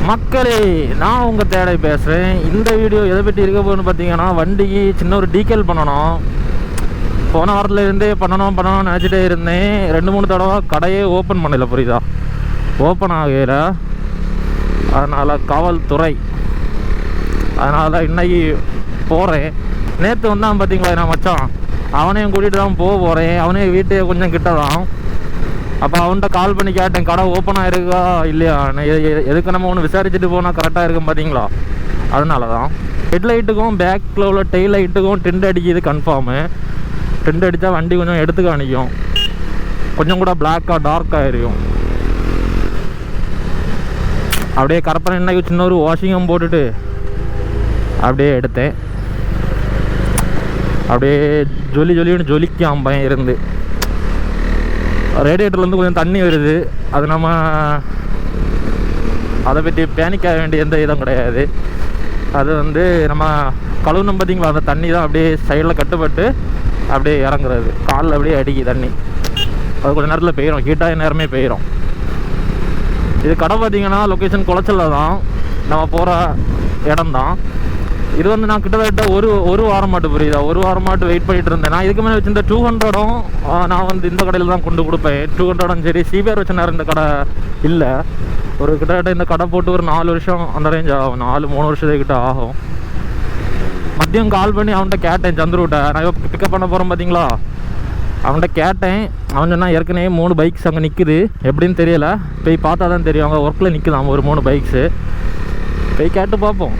மக்களே, நான் உங்கள் தேடை பேசுகிறேன். இந்த வீடியோ எதை பற்றி இருக்க போகுதுன்னு பார்த்தீங்கன்னா, வண்டிக்கு சின்ன ஒரு டீக்கல் பண்ணணும். போன வாரத்துலேருந்தே பண்ணணும்னு நினச்சிட்டே இருந்தேன். 2-3 தடவை கடையே ஓப்பன் பண்ணல, புரியுதா? ஓப்பன் ஆகல. அதனால் காவல்துறை, அதனால தான் இன்றைக்கி போகிறேன். நேற்று வந்தான் பார்த்தீங்களா நான் மச்சான், அவனையும் கூட்டிகிட்டு தான் போகிறேன். அவனே வீட்டே கொஞ்சம் கிட்ட தான். அப்போ அவன்கிட்ட கால் பண்ணி கேட்டேன், கடை ஓப்பனாக இருக்கா இல்லையா, எதுக்கு நம்ம ஒன்று விசாரிச்சுட்டு போனால் கரெக்டாக இருக்கும் பார்த்தீங்களா. அதனால தான் ஹெட்லைட்டுக்கும் பேக்கில் உள்ள டெயில் லைட்டுக்கும் டென்ட் அடிக்குது கன்ஃபார்மு. டென்ட் அடித்தா வண்டி கொஞ்சம் எடுத்து காணிக்கும், கொஞ்சம் கூட பிளாக்காக டார்க்காக எரியும். அப்படியே கரப்பனை இன்னைக்கு சின்ன ஒரு வாஷிங்கும் போட்டுட்டு அப்படியே எடுத்தேன். அப்படியே ஜொலின்னு ஜொலிக்காம பயம் இருந்து ரேடியேட்டர்லேருந்து கொஞ்சம் தண்ணி வருது. அது நம்ம அதை பற்றி பேனிக்காக வேண்டிய எந்த இதுவும் கிடையாது. அது வந்து நம்ம கழுவுனம் பார்த்தீங்களா, அந்த தண்ணி தான் அப்படியே சைடில் கட்டுப்பட்டு அப்படியே இறங்குறது, காலில் அப்படியே அடிக்கி தண்ணி. அது கொஞ்சம் நேரத்தில் பெய்யும், ஹீட்டாக நேரமே பெய்யும். இது கடை பார்த்தீங்கன்னா லொக்கேஷன் குளச்சலில் தான், நம்ம போகிற இடம் தான். இது வந்து நான் கிட்டத்தட்ட ஒரு வாரம் மாட்டு, புரியுதா, ஒரு வாரம் மாட்டு வெயிட் பண்ணிட்டு இருந்தேன். நான் இதுக்கு மேலே வச்சிருந்த 200ம் நான் வந்து இந்த கடையில் தான் கொண்டு கொடுப்பேன். 200ம் சரி, சிபிஆர் வச்ச நேரம் இந்த கடை இல்லை. ஒரு கிட்டத்தட்ட இந்த கடை போட்டு ஒரு 4 வருஷம் அந்த ரேஞ்ச் ஆகும், 3 வருஷத்துக்கிட்ட ஆகும். மதியம் கால் பண்ணி அவன்கிட்ட கேட்டேன், சந்துருவிட்ட, நான் பிக்கப் பண்ண போகிறேன் பார்த்தீங்களா, அவன்கிட்ட கேட்டேன். அவன் சொன்னால் ஏற்கனவே 3 பைக்ஸ் அங்கே நிற்குது, எப்படின்னு தெரியலை, போய் பார்த்தா தான் தெரியும். அவங்க ஒர்க்கில் நிற்குதான் ஒரு 3 பைக்ஸு. போய் கேட்டு பார்ப்போம்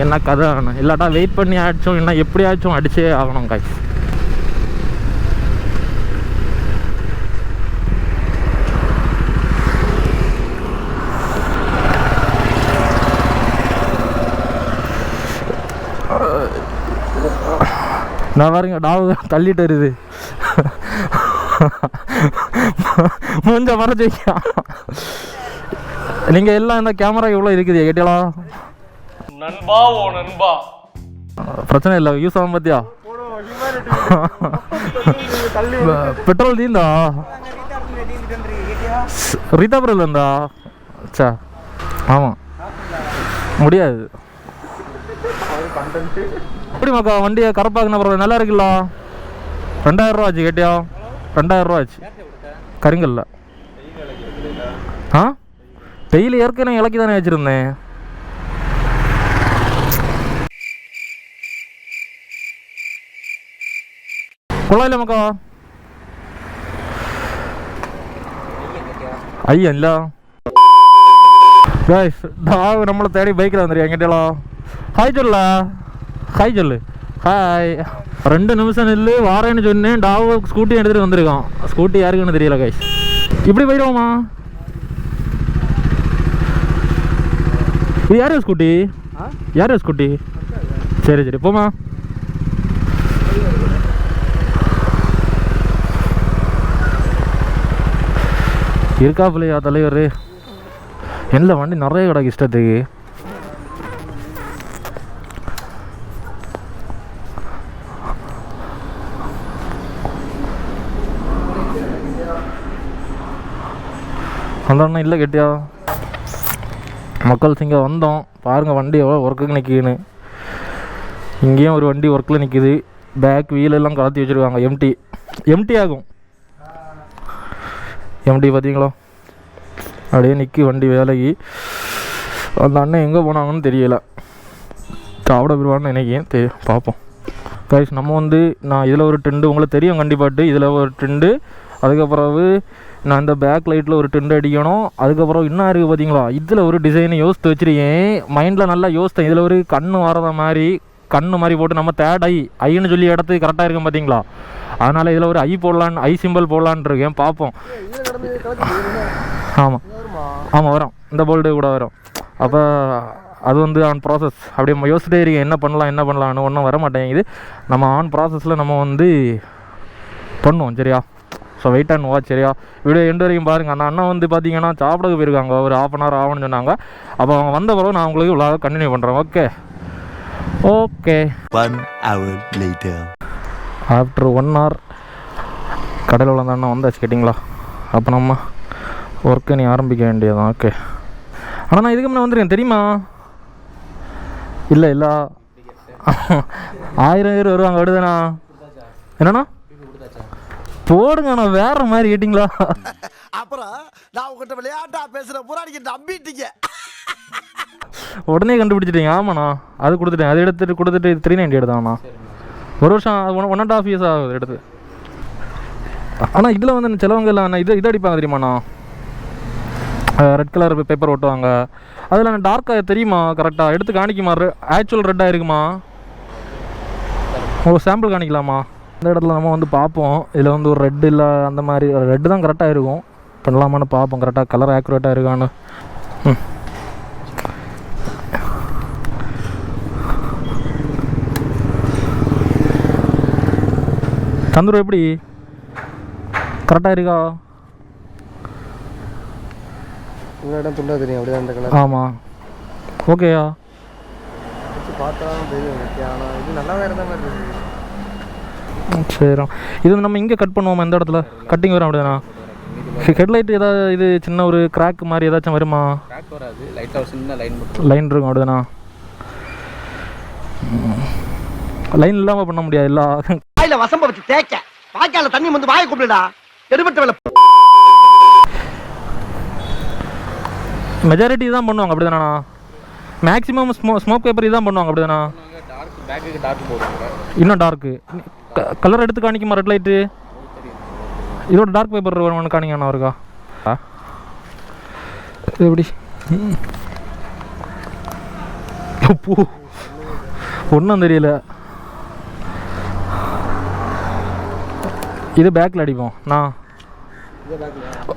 என்ன கதை. இல்லாட்டா வெயிட் பண்ணி ஆகிடுச்சோம், என்ன எப்படியாச்சும் அடிச்சே ஆகணும் காய்ஸ். நான் பாருங்க, டாவு தள்ளிட்டு வருது, மூஞ்ச மறைச்சு வைக்க. நீங்கள் எல்லாம் இந்த கேமரா எவ்வளோ இருக்குது கேட்டீங்களா? நண்பா ஓ நண்பா, பிரச்சனை இல்லை, யூஸ் ஆகும் பார்த்தியா. பெட்ரோல் தீந்தா ரீதாபுரில் இருந்தா சா. ஆமாம், முடியாது. எப்படி மக்கா வண்டியை கரப்பாக்குன பரவாயில்ல, நல்லா இருக்குல்ல. 2000 ரூபா ஆச்சு கேட்டியா, 2000 ரூபா ஆச்சு கருங்கல்ல. டெய்லி ஏற்கனவே இலக்கி தானே வச்சுருந்தேன். கொள்ளாயில்ல மக்கா, ஐயா இல்லை கைஸ். டாக் நம்மளை தேடி பைக்கில் வந்துருக்கேன் எங்கிட்டலா. ஹாய் சொல்ல, ஹாய் சொல்லு, ஹாய். 2 நிமிஷம் நில்லு, வாரேன்னு சொன்னேன். டாக் ஸ்கூட்டி எடுத்துகிட்டு வந்திருக்கான். ஸ்கூட்டி யாருக்குன்னு தெரியல கைஸ். இப்படி போயிடுவோமா? இது யார் ஸ்கூட்டி? யார் ஸ்கூட்டி? சரி போமா. இருக்காப்புலையா தலைவர்? என்ன வண்டி நிறைய கிடக்கு இஷ்டத்துக்கு. அந்த அண்ணன் இல்லை கேட்டியா. மக்கள்ஸ் இங்கே வந்தோம் பாருங்கள், வண்டி எவ்வளோ ஒர்க்குக்கு நிற்கிதுன்னு. இங்கேயும் ஒரு வண்டி ஒர்க்கில் நிற்கிது. பேக் வீலெல்லாம் கலத்தி வச்சுருக்காங்க. எம்டி ஆகும். எம்டி பார்த்தீங்களா, அப்படியே நிற்கி வண்டி வேலைக்கு. அந்த அண்ணன் எங்கே போனாங்கன்னு தெரியலை, சாப்பிட போயிடுவான்னு நினைக்கிறேன். பார்ப்போம் கைஸ். நம்ம வந்து நான் இதில் ஒரு டெண்டு உங்களுக்கு தெரியும் கண்டிப்பாட்டு, இதில் ஒரு டெண்டு. அதுக்கப்புறம் நான் இந்த பேக் லைட்டில் ஒரு டெண்டு அடிக்கணும். அதுக்கப்புறம் இன்னும் இருக்குது பார்த்தீங்களா, இதில் ஒரு டிசைனை யோசித்து வச்சுருக்கேன். மைண்டில் நல்லா யோசித்தேன். இதில் ஒரு கண்ணு வரத மாதிரி, கண்ணு மாதிரி போட்டு நம்ம தேர்ட் ஐன்னு சொல்லி இடத்துக்கு கரெக்டாக இருக்கும் பார்த்தீங்களா. அதனால் இதில் ஒரு ஐ சிம்பிள் போடலான்னு இருக்கேன். பார்ப்போம். ஆமாம் வரும், இந்த போல்டு கூட வரும். அப்போ அது வந்து ஆன் ப்ராசஸ். அப்படியே யோசிச்சிட்டே இருக்கேன், என்ன பண்ணலான்னு. ஒன்றும் வர மாட்டேங்குது. நம்ம ஆன் ப்ராசஸில் நம்ம வந்து பண்ணுவோம், சரியா. ஸோ வெயிட் அண்ட் வாட்ச், சரியா. வீடியோ எண்டு வரைக்கும் பாருங்கள். அந்த அண்ணா வந்து பார்த்தீங்கன்னா சாப்பிடக்கு போயிருக்காங்க, ஒரு 1/2 hour ஆகும்னு சொன்னாங்க. அப்போ அவங்க வந்த பிறகு நான் உங்களுக்கு விளாக கண்டினியூ பண்ணுறேன். Okay 1 hour later. After 1 hour கடையில் உள்ள அண்ணா வந்தாச்சு கேட்டிங்களா. அப்போ நம்ம ஒர்க்கை நீ ஆரம்பிக்க வேண்டியதான். ஓகே, ஆனால் நான் இதுக்கு முன்னே வந்துருக்கேன் தெரியுமா? இல்லை 1000 வருவாங்க விடுதாண்ணா. என்னண்ணா போடுங்கண்ணா, வேற மாதிரி கேட்டிங்களா? அப்புறம் நான் உங்ககிட்ட விளையாட்டா பேசுற புறாடிக்கு நம்பிட்டீங்க. உடனே கண்டுபிடிச்சிட்டீங்க. ஆமாண்ணா, அது கொடுத்துட்டேன். அது கொடுத்துட்டு 390 எடுத்தாங்கண்ணா. ஒரு வருஷம் 1.5 years ஆகுது எடுத்து. ஆனால் இதில் வந்து சிலவங்க இல்லை இது அடிப்பாங்க தெரியுமாண்ணா, ரெட் கலர் பேப்பர் ஓட்டுவாங்க. அதில் டார்க்காக தெரியுமா? கரெக்டாக எடுத்து காணிக்குமா? ஆக்சுவல் ரெட்டாக இருக்குமா? ஓ, சாம்பிள் காணிக்கலாமா? இந்த இடத்துல நம்ம வந்து பார்ப்போம். இதில் வந்து ஒரு ரெட் இல்லை, அந்த மாதிரி ரெட்டு தான் கரெக்டாக இருக்கும். பண்ணலாமான்னு பார்ப்போம், கரெக்டாக கலர் ஆக்யூரேட்டாக இருக்கான்னு. தந்துரும் எப்படி கரெக்டாக இருக்கா? இடம் துண்டா தெரியும் அப்படியே அந்த கலர். ஆமாம், ஓகேயா? பார்த்தா தெரியும் எனக்கு. ஆனால் இது நல்லா வேறு மாதிரி இருக்குது. சரி, இது நம்ம இங்கே கட் பண்ணுவோமா? இந்த இடத்துல கட்டிங் வரும் அப்படிதானா? ஹெட்லைட் ஏதாவது இது சின்ன ஒரு கிராக் மாதிரி ஏதாச்சும் வருமா? கிராக் வராது, லைட்டாக ஒரு சின்ன லைன் இருக்கும் அப்படிதானா? லைன் இல்லாமல் பண்ண முடியாது. இல்லை வாயில வசம்ப வச்சு தேய்க்க, வாய்க்கால தண்ணி வந்து வாயை கூப்பிடுடா. எடுபட்ட வேலை. மெஜாரிட்டி தான் பண்ணுவாங்க அப்படிதானா? மேக்ஸிமம் ஸ்மோக் பேப்பர் இதான் பண்ணுவாங்க அப்படிதானா? டார்க் போடுவாங்க. இன்னும் டார்க்கு கலர் எடுத்து காணிக்குமா? ரெட் லைட்டு இதோட டார்க் பேப்பர் ஒன்று காணிங்கண்ணா இருக்கா? எப்படி ஒன்றும் தெரியல. இது பேக்கில் அடிப்போம். நான்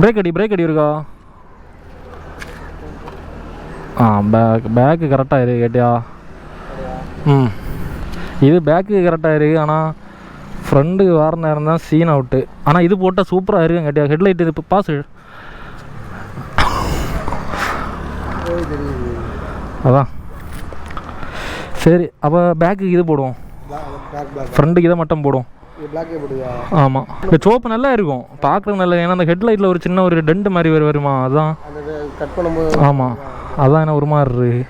பிரேக் அடி இருக்கா? பேக்கு கரெக்டாக இருக்கு கேட்டியா? இது பேக்கு கரெக்டாக இருக்குது. ஆனால் ஃப்ரெண்டு வார நேரம் தான் சீன் அவுட்டு. ஆனால் இது போட்டால் சூப்பராக இருக்கும் கேட்டியா? ஹெட்லைட் இது பாஸ். அதான் சரி, அப்போ பேக்குக்கு இது போடுவோம், ஃப்ரெண்டுக்கு இதை மட்டும் போடுவோம். ஆமாம், இந்த சோப்பு நல்லா இருக்கும் பார்க்குறது நல்லா. ஏன்னா அந்த ஹெட்லைட்டில் ஒரு சின்ன ஒரு டென்ட் மாதிரி வருமா, அதுதான் கட் பண்ணும்போது. ஆமாம், அதான் என்ன ஒரு மாதிரி இருக்கு.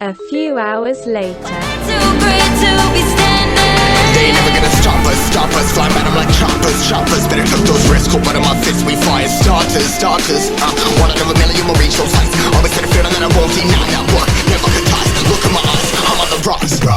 A few hours later. Too great to be standing. They ain't never gonna stop us, fly at 'em like choppers, better took those risks, cold blood in my fists, we fire starters, one out of a million will reach those heights, always had a feeling that I won't deny, that work, never could ties, look in my eyes, I'm on the rise.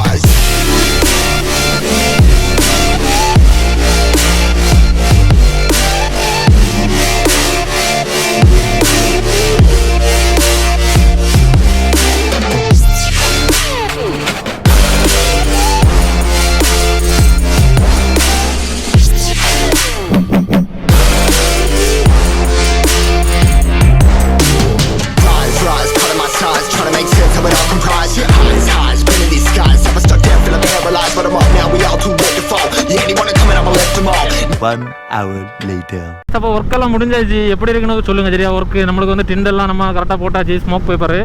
One hour later. அப்போ ஒர்க்கெல்லாம் முடிஞ்சாச்சு. எப்படி இருக்குன்னு சொல்லுங்கள் சரியா? Work நம்மளுக்கு வந்து டிண்டெல்லாம் நம்ம கரெக்டாக போட்டாச்சு. ஸ்மோக் பேப்பரு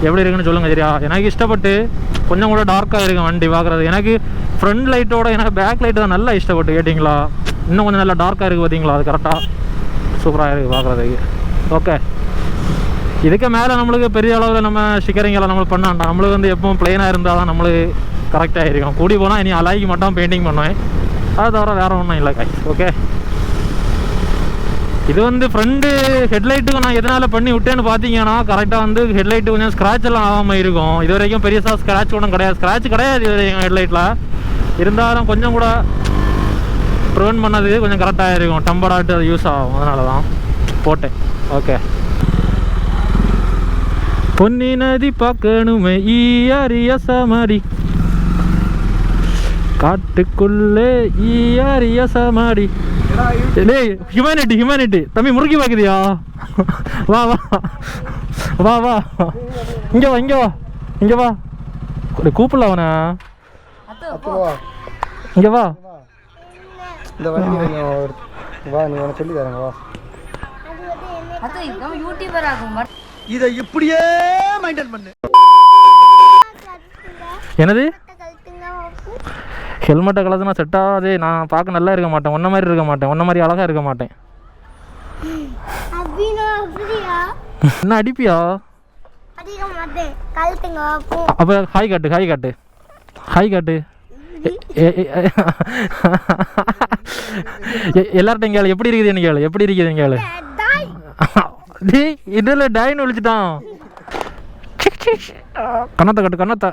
எப்படி இருக்குன்னு சொல்லுங்கள் சரியா? எனக்கு இஷ்டப்பட்டு கொஞ்சம் கூட டார்க்காக இருக்கும் வண்டி பார்க்குறது. எனக்கு ஃப்ரண்ட் லைட்டோட எனக்கு பேக் லைட்டு தான் நல்லா இஷ்டப்பட்டு கேட்டிங்களா? இன்னும் கொஞ்சம் நல்லா டார்க்காக இருக்குது பார்த்தீங்களா? அது கரெக்டாக சூப்பராக இருக்குது பார்க்குறதுக்கு. ஓகே, இதுக்கு மேலே நம்மளுக்கு பெரிய அளவில் நம்ம ஸ்டிக்கரிங்கெல்லாம் நம்மளுக்கு பண்ணாண்டா. நம்மளுக்கு வந்து எப்பவும் ப்ளைனாக இருந்தால் தான் நம்மளுக்கு கரெக்டாக இருக்கும். கூடி போனால் இனி அலாய்க்கு மட்டும் பெயிண்டிங் பண்ணுவேன், அது தவிர வேறு ஒன்றும் இல்லை காய். ஓகே, இது வந்து ஃப்ரண்ட்டு ஹெட்லைட்டுக்கு நான் எதனால் பண்ணி விட்டேன்னு பார்த்தீங்கன்னா, கரெக்டாக வந்து ஹெட்லைட்டு கொஞ்சம் ஸ்க்ராட்ச் எல்லாம் ஆகாமல் இருக்கும். இது வரைக்கும் பெரியசாக ஸ்க்ராட்ச் ஒன்றும் கிடையாது, ஸ்க்ராட்ச் கிடையாது இது வரைக்கும் ஹெட்லைட்டில். இருந்தாலும் கொஞ்சம் கூட ப்ரிவென்ட் பண்ணது கொஞ்சம் கரெக்டாக இருக்கும், டம்பராட்டு அது யூஸ் ஆகும், அதனால தான் போட்டேன். ஓகே, பொன்னி நதி பார்க்கணுமே ஈயாரிய சமாடி, காட்டுக்குள்ளே ஈயாரிய சமாடி. டேய் ஹியூமனிட்டி தம்பி, முறுக்கி பார்க்குதியா? வா வா வா வா, இங்கே வா கூப்பிடல அவனை. இங்கே வா, இந்த வண்டி வா, நீ உனக்கு சொல்லி தரேங்க வா. இதை இப்படியே மெயின்டைன் பண்ணு. என்னது ஹெல்மெட்டை கலத்துனா செட் ஆகாதே. நான் பார்க்க நல்லா இருக்க மாட்டேன், ஒன்றை மாதிரி இருக்க மாட்டேன், ஒன்றை மாதிரி அழகாக இருக்க மாட்டேன். என்ன அடிப்பியா? அப்போ ஹாய் காட்டு ஹாய் காட்டு ஹாய் காட்டு எல்லார்ட்டையும் கேளு எப்படி இருக்குது கேளு எப்படி இருக்குது கேளு இதில் டாயின்னு விழிச்சிட்டான் கண்ணத்தை கட்டு கண்ணத்தை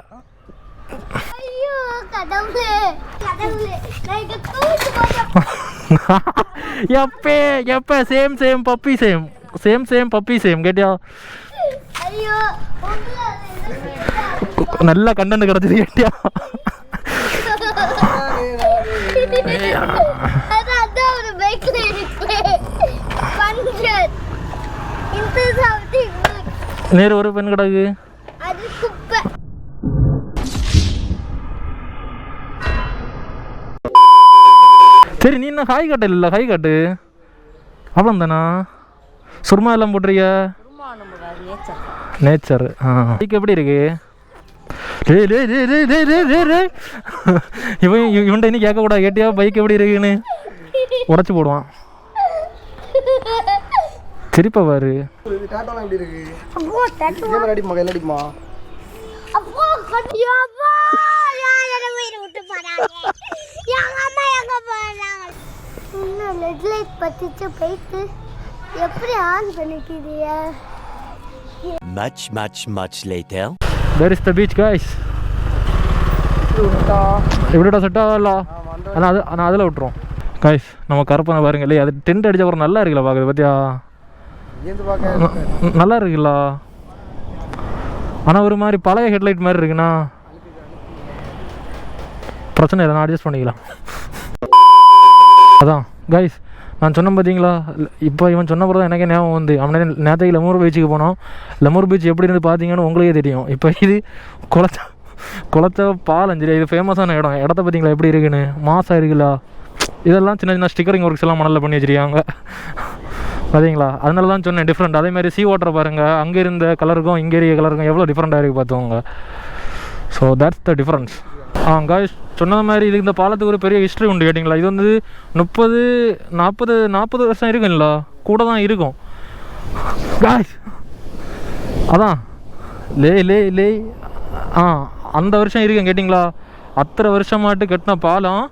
எப்ப same same puppy same same same puppy same கேட்டியா நல்ல கண்டென்ட் கிடைச்சது கேட்டியா நேரு ஒரு பெண் கிடக்கு சரி நீ என்ன ஹாய் காட்டு இல்லை ஹாய் காட்டு அவ்வளோ தானா சுர்மா எல்லாம் போட்டுறிய நேச்சர் பைக் எப்படி இருக்கு இவன்ட்ட இன்னும் கேட்கக்கூடாது கேட்டியா பைக் எப்படி இருக்குன்னு உடச்சி போடுவான் திருப்ப பாரு Much later. Where is the beach, guys? எப்படிடா செட் ஆகல ஆனால் அதில் விட்டுரும் கைஸ். நம்ம கருப்பனை பாருங்க இல்லையா, அது டென்ட் அடிச்ச அப்புறம் நல்லா இருக்குல்ல பார்க்குறது பற்றியா, நல்லா இருக்குல்ல. ஆனால் ஒரு மாதிரி பழைய ஹெட்லைட் மாதிரி இருக்குண்ணா, பிரச்சனை இல்லை, நான் அட்ஜஸ்ட் பண்ணிக்கலாம். அதான் கைஸ் நான் சொன்னேன் பார்த்தீங்களா, இப்போ இவன் சொன்ன பிறகு தான் எனக்கே ஞாபகம் வந்து, அவனே நேற்றைக்கு லெமூர் பீச்சுக்கு போனோம். லெமூர் பீச் எப்படி இருந்து பார்த்தீங்கன்னு உங்களுக்கே தெரியும். இப்போ இது குளத்த பாலஞ்சேரி, இது ஃபேமஸான இடம். இடத்த பார்த்தீங்களா எப்படி இருக்குன்னு, மாசாக இருக்குல்ல. இதெல்லாம் சின்ன சின்ன ஸ்டிக்கரிங் ஒர்க்ஸ் எல்லாம் மணலில் பண்ணி வச்சுருக்காங்க பார்த்தீங்களா. அதனால தான் சொன்னேன் டிஃப்ரெண்ட். அதேமாதிரி சீ வாட்டரை பாருங்கள், அங்கே இருந்த கலருக்கும் இங்கே இருக்க கலருக்கும் எவ்வளோ டிஃப்ரெண்ட்டாக இருக்குது பார்த்துக்கோங்க. So that's the difference. Guys சொன்ன மாதிரி இது இந்த பாலத்துக்கு ஒரு பெரிய ஹிஸ்ட்ரி உண்டு கேட்டிங்களா. இது வந்து 30-40 வருஷம் இருக்குங்களா, கூட தான் இருக்கும் காய்ஸ். அதான் லே அந்த வருஷம் இருக்குன்னு கேட்டிங்களா. அத்தனை வருஷமாட்டு கட்டின பாலம்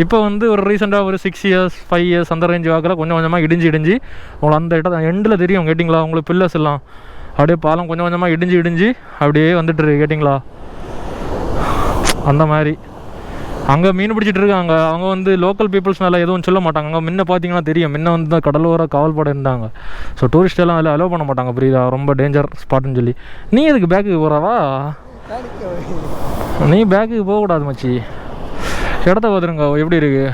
இப்போ வந்து ஒரு ரீசெண்டாக ஒரு 6 years 5 years அந்த ரேஞ்சு வாக்கில் கொஞ்சம் கொஞ்சமாக இடிஞ்சு உங்களுக்கு அந்த இடம் எண்டில் தெரியும் கேட்டிங்களா. உங்களுக்கு பில்லர்ஸ் எல்லாம் அப்படியே பாலம் கொஞ்சம் கொஞ்சமாக இடிஞ்சு அப்படியே வந்துட்டு கேட்டிங்களா. அந்த மாதிரி அங்கே மீன் பிடிச்சிட்டு இருக்காங்க. அவங்க வந்து லோக்கல் பீப்புள்ஸ்னால எதுவும் சொல்ல மாட்டாங்க. அங்கே முன்ன பார்த்தீங்கன்னா தெரியும், முன்ன வந்து கடலோர காவல்படை இருந்தாங்க. ஸோ டூரிஸ்ட் எல்லாம் அதில் அலோவ் பண்ண மாட்டாங்க, புரியுதா, ரொம்ப டேஞ்சர் ஸ்பாட்டுன்னு சொல்லி. நீ எதுக்கு பேக்குக்கு போகிறவா, நீ பேக்குக்கு போகக்கூடாது மச்சி. இடத்த பார்த்துருங்க எப்படி இருக்கு.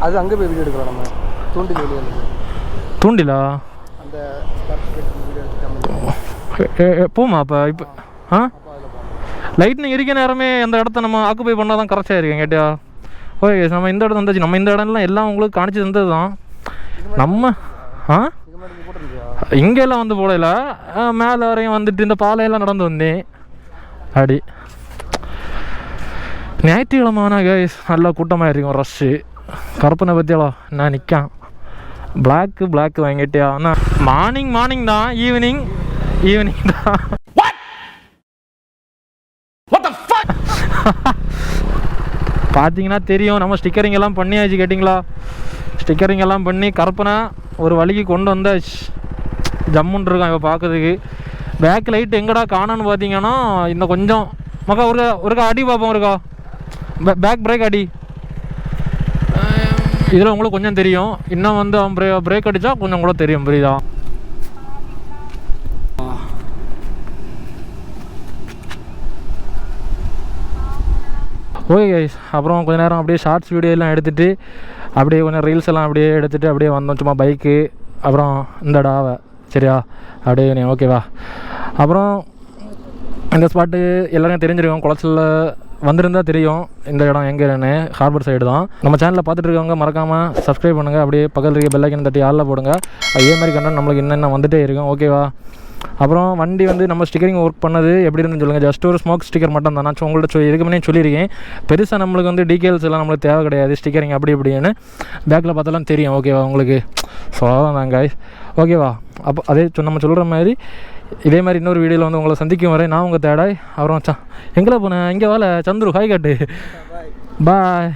அது அங்கே போய் வீடியோ எடுக்கிறோம் நம்ம, தூண்டில் வெளியே தூண்டிலா அந்த போமா இப்போ லைட்னிங் இருக்க நேரமே அந்த இடத்த நம்ம ஆக்குப்பை பண்ணால் தான் கரெக்டாக இருக்கேன் கேட்டியா. ஓகே நம்ம இந்த இடம் வந்தாச்சு. நம்ம இந்த இடம்லாம் எல்லாம் உங்களுக்கு காணிச்சு தந்தது தான். நம்ம இங்கெல்லாம் வந்து போடல, மேலே வரையும் வந்துட்டு இந்த பாலையெல்லாம் நடந்து வந்தேன். அப்படி ஞாயிற்றுக்கிழமான கைஸ் நல்லா கூட்டமாக இருக்கும், ரஷ்ஷு. கருப்பனை பற்றியாலோ நான் நிற்கான் பிளாக்கு வாங்கிட்டியா. ஆனால் மார்னிங் தான், ஈவினிங் தான். பார்த்தீங்கன்னா தெரியும், நம்ம ஸ்டிக்கரிங் எல்லாம் பண்ணியாச்சு கேட்டிங்களா. ஸ்டிக்கரிங் எல்லாம் பண்ணி கருப்பனை ஒரு வழிக்கு கொண்டு வந்தாச்சு. ஜம்முன்னு இருக்கான் இப்போ பார்க்கறதுக்கு. பேக் லைட் எங்கடா காணான்னு பார்த்தீங்கன்னா இன்னும் கொஞ்சம் மக்கா ஒருக்கா அடி பார்ப்போம், இருக்கா பேக் பிரேக் அடி. இதில் உங்களுக்கு கொஞ்சம் தெரியும், இன்னும் வந்து அவன் பிரேக் அடித்தா கொஞ்சம் கூட தெரியும், புரியுதா. ஓகே கைஸ், அப்புறம் கொஞ்சம் நேரம் அப்படியே ஷார்ட்ஸ் வீடியோலாம் எடுத்துகிட்டு அப்படியே கொஞ்சம் ரீல்ஸ் எல்லாம் அப்படியே எடுத்துகிட்டு அப்படியே வந்தோம் சும்மா பைக்கு. அப்புறம் இந்த டாவை சரியா அப்படியே நீ ஓகேவா. அப்புறம் இந்த ஸ்பாட்டு எல்லாருமே தெரிஞ்சிருக்கோம், குளச்சலில் வந்திருந்தால் தெரியும் இந்த இடம் எங்கேன்னு. ஹார்பர் சைடு தான். நம்ம சேனலில் பார்த்துட்டு இருக்கவங்க மறக்காமல் சப்ஸ்கிரைப் பண்ணுங்கள். அப்படியே பக்கத்தில் இருக்க பெல் ஐக்கன் தட்டி ஆளில் போடுங்க. அதே மாதிரி கண்டென்ட் நம்மளுக்கு என்னென்ன வந்துகிட்டே இருக்கும், ஓகேவா. அப்புறம் வண்டி வந்து நம்ம ஸ்டிக்கரிங் ஒர்க் பண்ணது எப்படி இருந்துன்னு சொல்லுங்கள். ஜஸ்ட் ஒரு ஸ்மோக் ஸ்டிக்கர் மட்டும் தான். நான் உங்கள்கிட்ட இதுக்கு முன்னே சொல்லியிருக்கேன், பெருசாக நம்மளுக்கு வந்து டீட்டெயில்ஸ் எல்லாம் நம்மளுக்கு தேவை கிடையாது. ஸ்டிக்கரிங் அப்படி இப்படின்னு பேக்கில் பார்த்தாலும் தெரியும், ஓகேவா உங்களுக்கு. ஸோ அதான் கைஸ், ஓகேவா. அப்போ அதே நம்ம சொல்கிற மாதிரி இதே மாதிரி இன்னொரு வீடியோவில் வந்து உங்களை சந்திக்கும் வரை நான் உங்கள் தேடாய். அப்புறம் எங்கே போனேன், இங்கே வாழ சந்துரு ஹாய் காட்டு. பாய்.